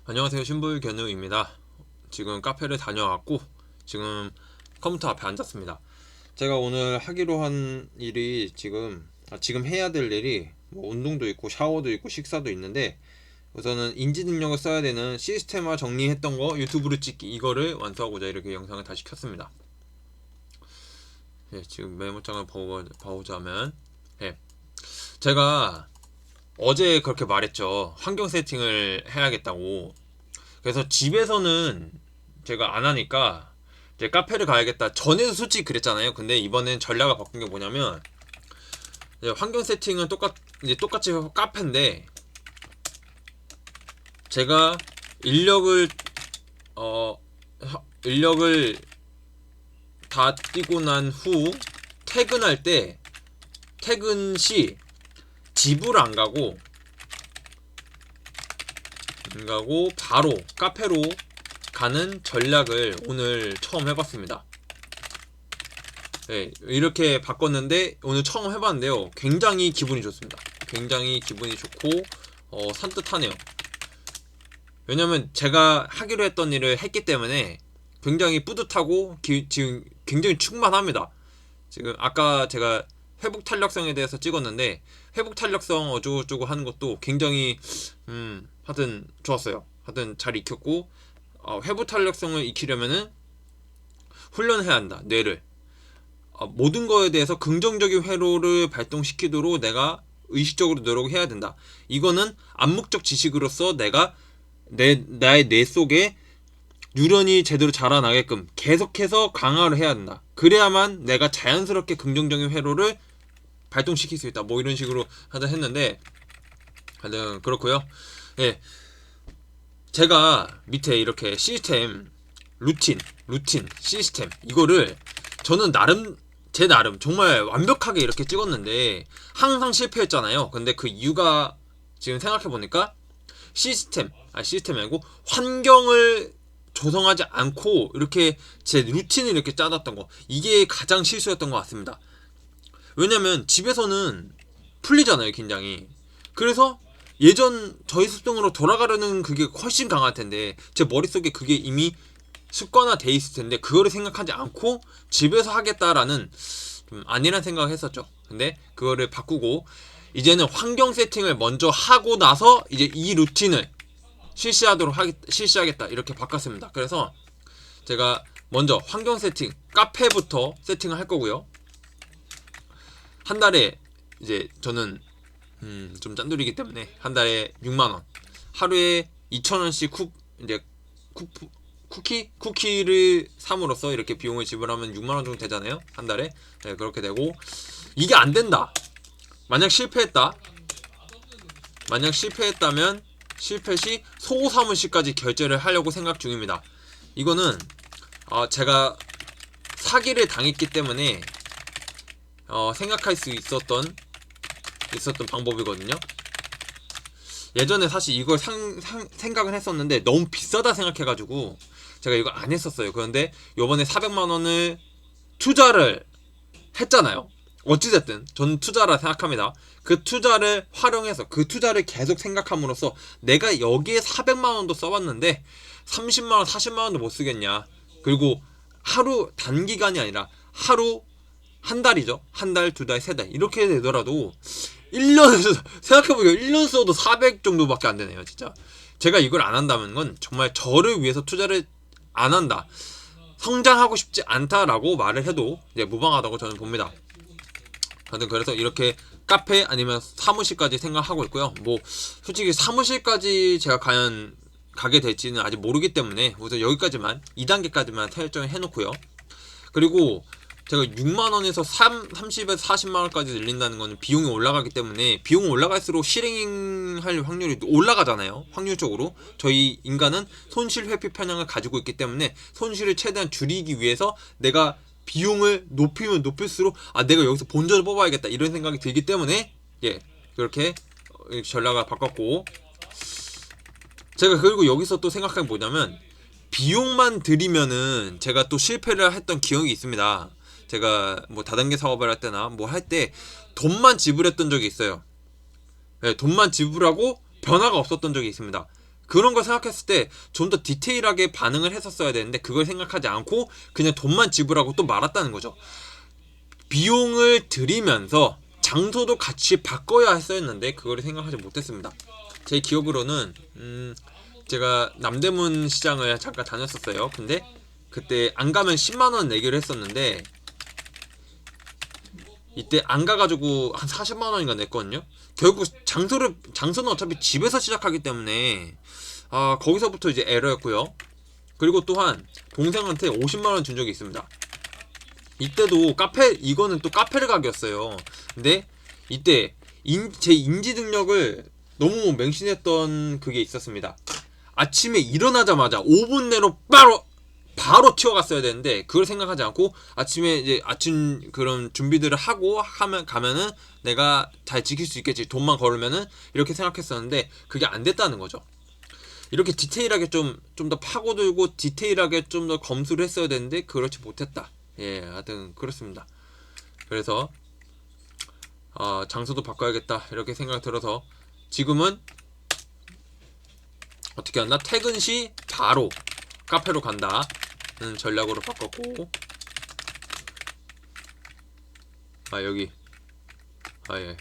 안녕하세요, 신불견우입니다. 지금 카페를 다녀왔고 지금 컴퓨터 앞에 앉았습니다. 제가 오늘 하기로 한 일이 지금 해야 될 일이 뭐 운동도 있고 샤워도 있고 식사도 있는데, 우선은 인지 능력을 써야 되는 시스템화 정리했던 거 유튜브로 찍기, 이거를 완수하고자 이렇게 영상을 다시 켰습니다. 지금 메모장을 봐보자면, 제가 어제 그렇게 말했죠. 환경 세팅을 해야겠다고. 그래서 집에서는 제가 안 하니까 이제 카페를 가야겠다. 전에도 솔직히 그랬잖아요. 근데 이번엔 전략을 바꾼 게 뭐냐면, 이제 환경 세팅은 똑같이 카페인데, 제가 인력을 어 인력을 다 뛰고 난 후 퇴근할 때, 퇴근 시 집을 안 가고 바로 카페로 가는 전략을 오늘 처음 해봤습니다. 이렇게 바꿨는데 오늘 처음 해봤는데요, 굉장히 기분이 좋습니다. 굉장히 기분이 좋고 산뜻하네요. 왜냐면 제가 하기로 했던 일을 했기 때문에 굉장히 뿌듯하고 지금 굉장히 충만합니다. 지금 아까 제가 회복 탄력성에 대해서 찍었는데, 회복 탄력성 어쩌고저쩌고 하는 것도 굉장히 하여튼 좋았어요. 하여튼 잘 익혔고, 회복 탄력성을 익히려면은 훈련해야 한다. 뇌를 모든 거에 대해서 긍정적인 회로를 발동시키도록 내가 의식적으로 노력해야 된다. 이거는 암묵적 지식으로서 내가 나의 뇌 속에 유연이 제대로 자라나게끔 계속해서 강화를 해야 된다. 그래야만 내가 자연스럽게 긍정적인 회로를 발동시킬 수 있다. 뭐 이런 식으로 하자 했는데, 하여튼 그렇고요. 제가 밑에 이렇게 시스템, 루틴, 시스템, 이거를 저는 제 나름 정말 완벽하게 이렇게 찍었는데 항상 실패했잖아요. 근데 그 이유가 지금 생각해보니까, 시스템이 아니고 환경을 조성하지 않고 이렇게 제 루틴을 이렇게 짜놨던 거, 이게 가장 실수였던 것 같습니다. 왜냐면 집에서는 풀리잖아요, 긴장이. 그래서 예전 저희 습성으로 돌아가려는 그게 훨씬 강할 텐데, 제 머릿속에 그게 이미 습관화 돼 있을 텐데, 그거를 생각하지 않고 집에서 하겠다라는 좀 아니란 생각을 했었죠. 근데 그거를 바꾸고 이제는 환경 세팅을 먼저 하고 나서 이제 이 루틴을 실시하겠다 이렇게 바꿨습니다. 그래서 제가 먼저 환경 세팅, 카페부터 세팅을 할 거고요. 한 달에 이제 저는 좀 짠돌이기 때문에 한 달에 6만 원, 하루에 2,000원씩 이제 쿠키를 삼으로써 이렇게 비용을 지불하면 6만 원 정도 되잖아요, 한 달에. 그렇게 되고, 이게 안 된다. 만약 실패했다면 실패 시 소사무실까지 결제를 하려고 생각 중입니다. 이거는 제가 사기를 당했기 때문에 생각할 수 있었던 방법이거든요. 예전에 사실 이걸 생각을 했었는데 너무 비싸다 생각해가지고 제가 이거 안 했었어요. 그런데 요번에 400만원을 투자를 했잖아요. 어찌됐든 저는 투자라 생각합니다. 그 투자를 활용해서 그 투자를 계속 생각함으로써 내가 여기에 400만원도 써봤는데 30만원 40만원도 못 쓰겠냐. 그리고 하루, 단기간이 아니라 하루, 한 달이죠. 한 달, 두 달, 세 달 이렇게 되더라도 1년 생각해보니까 1년 써도 400 정도밖에 안 되네요, 진짜. 제가 이걸 안 한다는 건 정말 저를 위해서 투자를 안 한다, 성장하고 싶지 않다라고 말을 해도 이제 무방하다고 저는 봅니다. 하여튼 그래서 이렇게 카페 아니면 사무실까지 생각하고 있고요. 뭐 솔직히 사무실까지 제가 과연 가게 될지는 아직 모르기 때문에 우선 여기까지만 2단계까지만 설정을 해놓고요. 그리고 제가 6만원에서 30에서 40만원까지 늘린다는 거는 비용이 올라가기 때문에, 비용이 올라갈수록 실행할 확률이 올라가잖아요, 확률적으로. 저희 인간은 손실 회피 편향을 가지고 있기 때문에 손실을 최대한 줄이기 위해서 내가 비용을 높이면 높일수록 내가 여기서 본전을 뽑아야겠다 이런 생각이 들기 때문에 그렇게 전략을 바꿨고, 제가 그리고 여기서 또 생각한 게 뭐냐면, 비용만 들이면은 제가 또 실패를 했던 기억이 있습니다. 제가 뭐 다단계 사업을 할 때나 뭐 할 때 돈만 지불했던 적이 있어요. 돈만 지불하고 변화가 없었던 적이 있습니다. 그런 걸 생각했을 때 좀 더 디테일하게 반응을 했었어야 되는데 그걸 생각하지 않고 그냥 돈만 지불하고 또 말았다는 거죠. 비용을 들이면서 장소도 같이 바꿔야 했었는데 그걸 생각하지 못했습니다. 제 기억으로는 제가 남대문 시장을 잠깐 다녔었어요. 근데 그때 안 가면 10만원 내기로 했었는데 이때 안 가가지고 한 40만원인가 냈거든요. 결국 장소는 어차피 집에서 시작하기 때문에 거기서부터 이제 에러였고요. 그리고 또한 동생한테 50만원 준 적이 있습니다. 이때도 이거는 또 카페를 가게였어요. 근데 이때 제 인지 능력을 너무 맹신했던 그게 있었습니다. 아침에 일어나자마자 5분 내로 바로 튀어갔어야 되는데 그걸 생각하지 않고 아침에 이제 아침 그런 준비들을 하고 가면은 내가 잘 지킬 수 있겠지, 돈만 걸으면은, 이렇게 생각했었는데 그게 안 됐다는 거죠. 이렇게 디테일하게 좀 더 파고들고 디테일하게 좀 더 검수를 했어야 되는데 그렇지 못했다. 예, 하여튼 그렇습니다. 그래서 장소도 바꿔야겠다 이렇게 생각이 들어서 지금은 어떻게 한다? 퇴근 시 바로 카페로 간다는 전략으로 바꿨고, 여기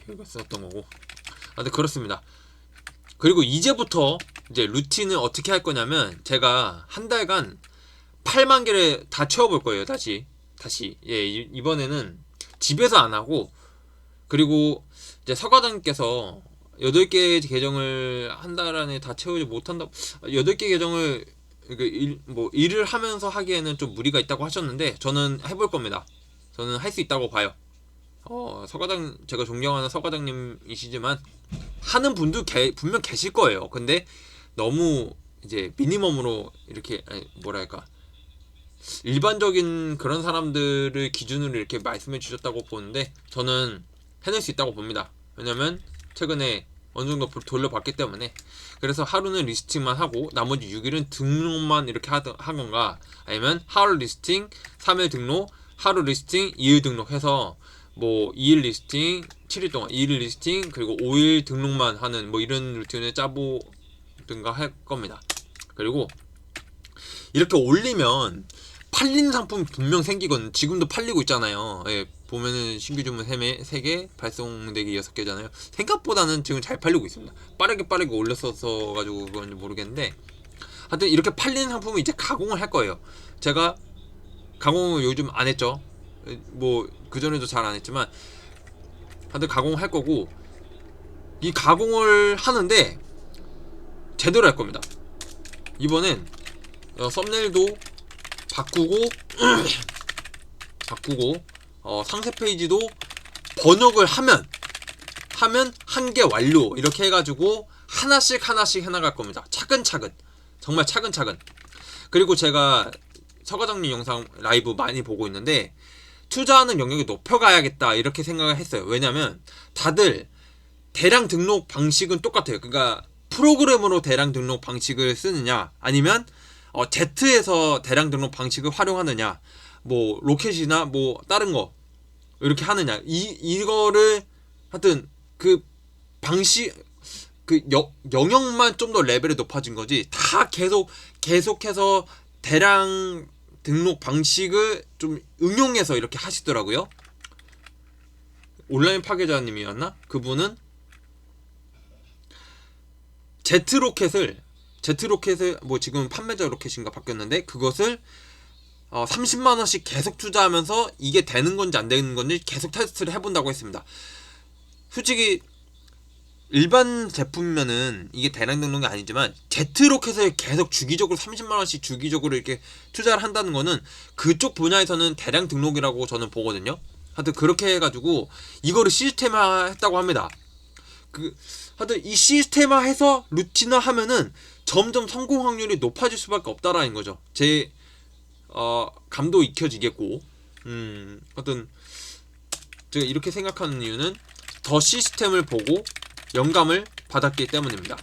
이거 썼던 거고. 근데 그렇습니다. 그리고 이제부터 이제 루틴을 어떻게 할 거냐면 제가 한 달간 8만 개를 다 채워볼 거예요. 다시 예, 이번에는 집에서 안 하고, 그리고 이제 서과장님께서 8개 계정을 한 달 안에 다 채우지 못한다, 8개 계정을 일을 하면서 하기에는 좀 무리가 있다고 하셨는데 저는 해볼 겁니다. 저는 할 수 있다고 봐요. 제가 존경하는 서과장님이시지만 하는 분도 분명 계실 거예요. 근데 너무 이제 미니멈으로 이렇게, 뭐랄까, 일반적인 그런 사람들을 기준으로 이렇게 말씀해 주셨다고 보는데 저는 해낼 수 있다고 봅니다. 왜냐면 최근에 어느 정도 돌려봤기 때문에. 그래서 하루는 리스팅만 하고 나머지 6일은 등록만 이렇게 하던가, 아니면 하루 리스팅, 3일 등록, 하루 리스팅, 2일 등록 해서 2일 리스팅, 7일 동안 2일 리스팅, 그리고 5일 등록만 하는 이런 루틴을 짜보든가 할 겁니다. 그리고 이렇게 올리면 팔리는 상품 분명 생기거든요. 지금도 팔리고 있잖아요. 예, 보면은 신규 주문 3개, 발송되기 6개잖아요. 생각보다는 지금 잘 팔리고 있습니다. 빠르게 올렸어서 가지고 그런지 모르겠는데, 하여튼 이렇게 팔리는 상품은 이제 가공을 할 거예요. 제가 가공을 요즘 안 했죠. 그전에도 잘 안 했지만 하여튼 가공을 할 거고, 이 가공을 하는데 제대로 할 겁니다. 이번엔 썸네일도 바꾸고 상세 페이지도 번역을 하면 한 개 완료 이렇게 해가지고 하나씩 해나갈 겁니다. 차근차근, 정말 차근차근. 그리고 제가 서과장님 영상 라이브 많이 보고 있는데 투자하는 영역이 높여가야겠다 이렇게 생각을 했어요. 왜냐면 다들 대량 등록 방식은 똑같아요. 그러니까 프로그램으로 대량 등록 방식을 쓰느냐, 아니면 Z에서 대량 등록 방식을 활용하느냐, 로켓이나 다른 거 이렇게 하느냐, 이거를 하여튼 그 방식, 영역만 좀 더 레벨이 높아진 거지, 다 계속해서 대량 등록 방식을 좀 응용해서 이렇게 하시더라고요. 온라인 파괴자님이었나? 그분은 Z로켓을 지금 판매자 로켓인가 바뀌었는데 그것을 30만원씩 계속 투자하면서 이게 되는 건지 안 되는 건지 계속 테스트를 해본다고 했습니다. 솔직히 일반 제품이면은 이게 대량 등록이 아니지만 Z로켓을 계속 주기적으로 30만원씩 주기적으로 이렇게 투자를 한다는 거는 그쪽 분야에서는 대량 등록이라고 저는 보거든요. 하여튼 그렇게 해가지고 이거를 시스템화 했다고 합니다. 하여튼 이 시스템화 해서 루틴화 하면은 점점 성공 확률이 높아질 수밖에 없다라는 거죠. 제 감도 익혀지겠고, 하여튼 제가 이렇게 생각하는 이유는 더 시스템을 보고 영감을 받았기 때문입니다.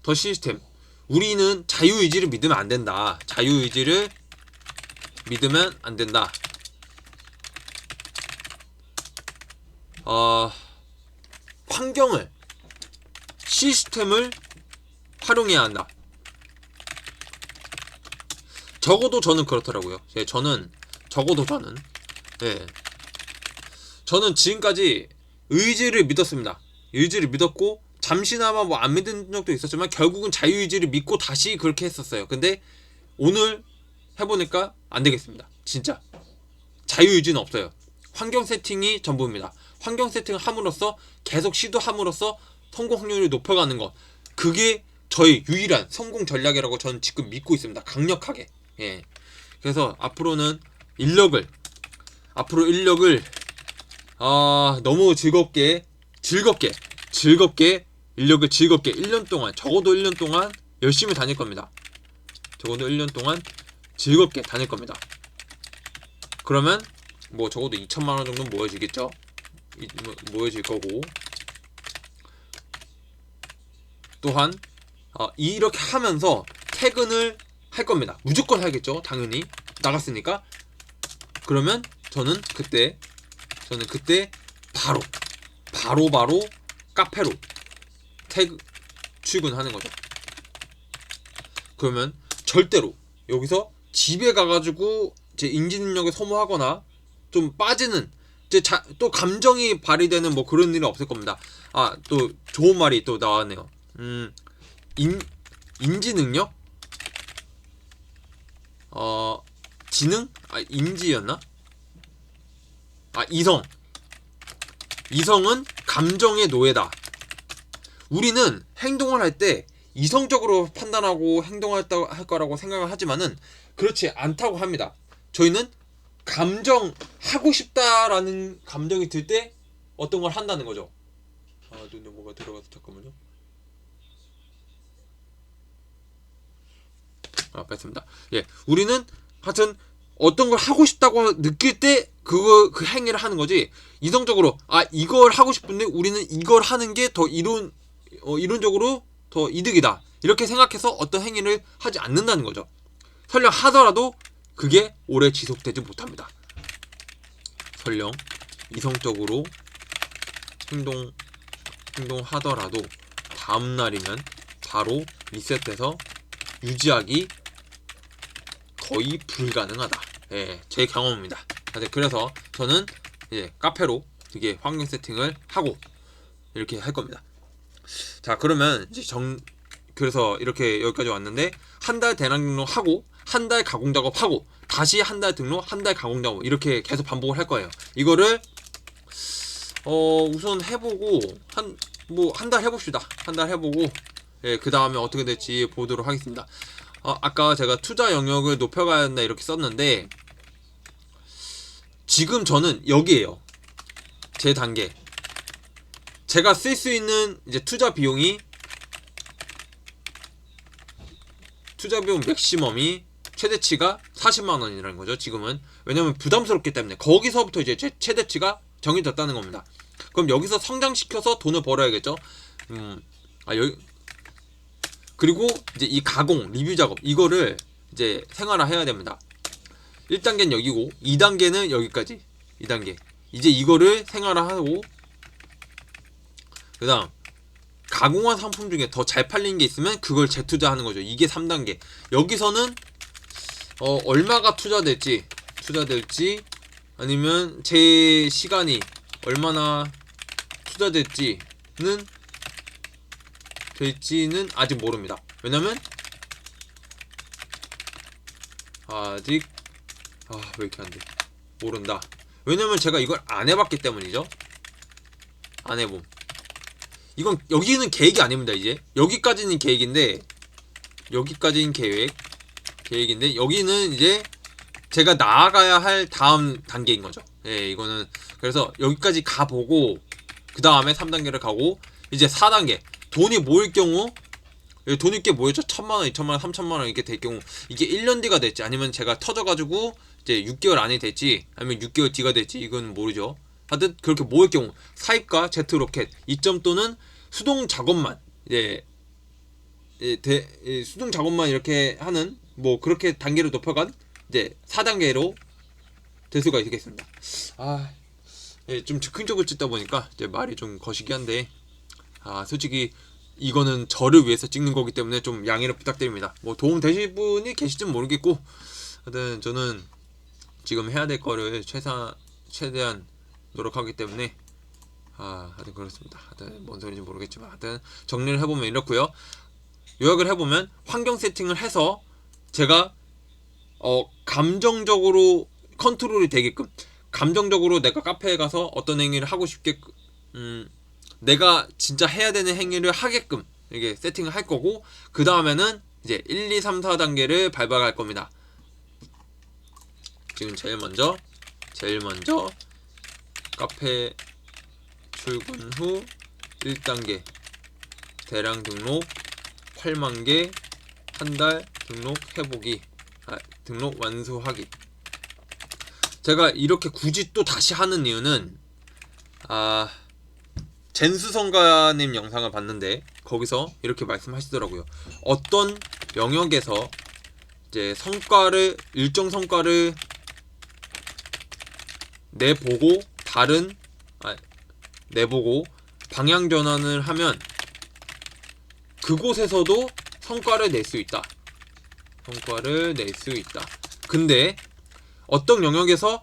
더 시스템. 우리는 자유의지를 믿으면 안 된다. 자유의지를 믿으면 안 된다. 환경을 시스템을 활용해야 한다. 적어도 저는 그렇더라고요. 예, 저는 예, 저는 지금까지 의지를 믿었습니다. 의지를 믿었고 잠시나마 뭐 안 믿은 적도 있었지만 결국은 자유의지를 믿고 다시 그렇게 했었어요. 근데 오늘 해보니까 안 되겠습니다. 진짜 자유의지는 없어요. 환경 세팅이 전부입니다. 환경 세팅을 함으로써 계속 시도함으로써 성공 확률을 높여가는 것, 그게 저의 유일한 성공 전략이라고 저는 지금 믿고 있습니다. 강력하게. 예. 그래서 앞으로 인력을 너무 즐겁게 인력을 즐겁게 1년 동안, 적어도 1년 동안 열심히 다닐 겁니다. 적어도 1년 동안 즐겁게 다닐 겁니다. 그러면 뭐 적어도 2천만원 정도는 모여지겠죠? 모여질 거고, 또한 이렇게 하면서 퇴근을 할 겁니다. 무조건 하겠죠. 당연히 나갔으니까. 그러면 저는 그때 바로 카페로 출근하는 거죠. 그러면 절대로 여기서 집에 가가지고 제 인지 능력을 소모하거나 좀 빠지는, 또 감정이 발휘되는 뭐 그런 일은 없을 겁니다. 또 좋은 말이 또 나왔네요. 인지 능력? 지능? 인지였나? 이성은 감정의 노예다. 우리는 행동을 할 때 이성적으로 판단하고 행동할 거라고 생각을 하지만은 그렇지 않다고 합니다. 저희는 하고 싶다라는 감정이 들 때 어떤 걸 한다는 거죠. 눈에 뭐가 들어가서 잠깐만요. 뺐습니다. 예, 우리는 하여튼 어떤 걸 하고 싶다고 느낄 때 그 행위를 하는 거지, 이성적으로 이걸 하고 싶은데 우리는 이걸 하는 게 더 이론적으로 더 이득이다, 이렇게 생각해서 어떤 행위를 하지 않는다는 거죠. 설령 하더라도 그게 오래 지속되지 못합니다. 설령 이성적으로 행동하더라도 다음날이면 바로 리셋돼서 유지하기 거의 불가능하다. 예, 제 경험입니다. 그래서 저는 카페로 되게 환경 세팅을 하고 이렇게 할 겁니다. 자, 그러면 이제 그래서 이렇게 여기까지 왔는데, 한 달 대량 등록하고 한 달 가공 작업하고 다시 한 달 등록, 한 달 가공 작업, 이렇게 계속 반복을 할 거예요. 이거를 우선 해보고 한 달 해봅시다. 한 달 해보고 그 다음에 어떻게 될지 보도록 하겠습니다. 아까 제가 투자 영역을 높여가야 한다 이렇게 썼는데, 지금 저는 여기에요. 제 단계. 제가 쓸 수 있는 이제 투자 비용 맥시멈이 최대치가 40만원이라는 거죠, 지금은. 왜냐면 부담스럽기 때문에. 거기서부터 이제 최대치가 정해졌다는 겁니다. 그럼 여기서 성장시켜서 돈을 벌어야겠죠. 그리고 이제 이 가공, 리뷰 작업, 이거를 이제 생활화해야 됩니다. 1단계는 여기고 2단계는 여기까지. 2단계. 이제 이거를 생활화하고, 그 다음 가공한 상품 중에 더 잘 팔리는 게 있으면 그걸 재투자하는 거죠. 이게 3단계. 여기서는 얼마가 투자될지, 아니면 제 시간이 얼마나 투자될지는 아직 모릅니다. 왜냐면 아직 왜 이렇게 안 돼? 모른다. 왜냐면 제가 이걸 안 해봤기 때문이죠. 안 해봄. 이건 여기는 계획이 아닙니다. 이제 여기까지는 계획인데, 계획인데 여기는 이제 제가 나아가야 할 다음 단계인 거죠. 예, 이거는 그래서 여기까지 가보고 그 다음에 3단계를 가고, 이제 4단계 돈이 모일 경우, 돈이 꽤 모였죠. 1000만원, 2000만원, 3000만원 이렇게 될 경우, 이게 1년 뒤가 될지 아니면 제가 터져가지고 이제 6개월 안에 될지 아니면 6개월 뒤가 될지 이건 모르죠. 하여튼 그렇게 모일 경우 사입과 제트로켓 이점 또는 수동 작업만 수동 작업만 이렇게 하는 뭐 그렇게 단계를 높여간 이제 4단계로 될 수가 있겠습니다. 좀 즉흥적으로 찍다 보니까 이제 말이 좀 거시기 한데, 솔직히 이거는 저를 위해서 찍는 거기 때문에 좀 양해를 부탁드립니다. 뭐 도움 되실 분이 계실진 모르겠고, 하여튼 저는 지금 해야 될 거를 최대한 노력하기 때문에 하여튼 그렇습니다. 하여튼 뭔 소리인지 모르겠지만 하여튼 정리를 해보면 이렇고요. 요약을 해보면 환경 세팅을 해서 제가 감정적으로 컨트롤이 되게끔, 감정적으로 내가 카페에 가서 어떤 행위를 하고 싶게끔, 내가 진짜 해야 되는 행위를 하게끔 이게 세팅을 할 거고, 그 다음에는 이제 1, 2, 3, 4단계를 밟아갈 겁니다. 지금 제일 먼저 카페 출근 후 1단계 대량 등록 8만 개 한 달 등록 해보기, 등록 완수하기. 제가 이렇게 굳이 또 다시 하는 이유는 젠수성가님 영상을 봤는데 거기서 이렇게 말씀하시더라고요. 어떤 영역에서 이제 일정 성과를 내보고 방향 전환을 하면 그곳에서도 성과를 낼 수 있다. 근데 어떤 영역에서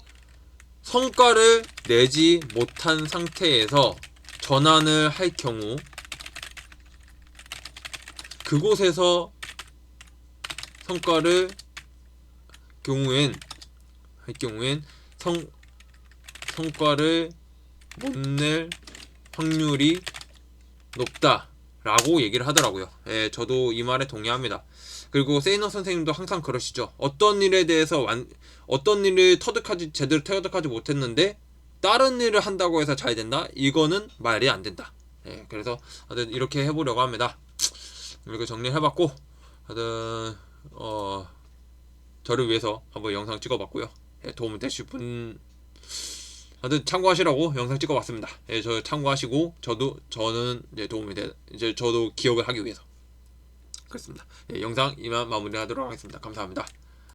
성과를 내지 못한 상태에서 전환을 할 경우, 그곳에서 성과를 성과를 못 낼 확률이 높다라고 얘기를 하더라고요. 예, 저도 이 말에 동의합니다. 그리고 세이너 선생님도 항상 그러시죠. 어떤 일에 대해서 어떤 일을 제대로 터득하지 못했는데 다른 일을 한다고 해서 잘 된다? 이거는 말이 안 된다. 예, 그래서 하여튼 이렇게 해보려고 합니다. 이렇게 정리를 해봤고, 하여튼 저를 위해서 한번 영상 찍어봤고요. 예, 도움 되실 분 하여튼 참고하시라고 영상 찍어봤습니다. 예, 저 참고하시고 저는 이제 저도 기억을 하기 위해서 그렇습니다. 예, 영상 이만 마무리하도록 하겠습니다. 감사합니다.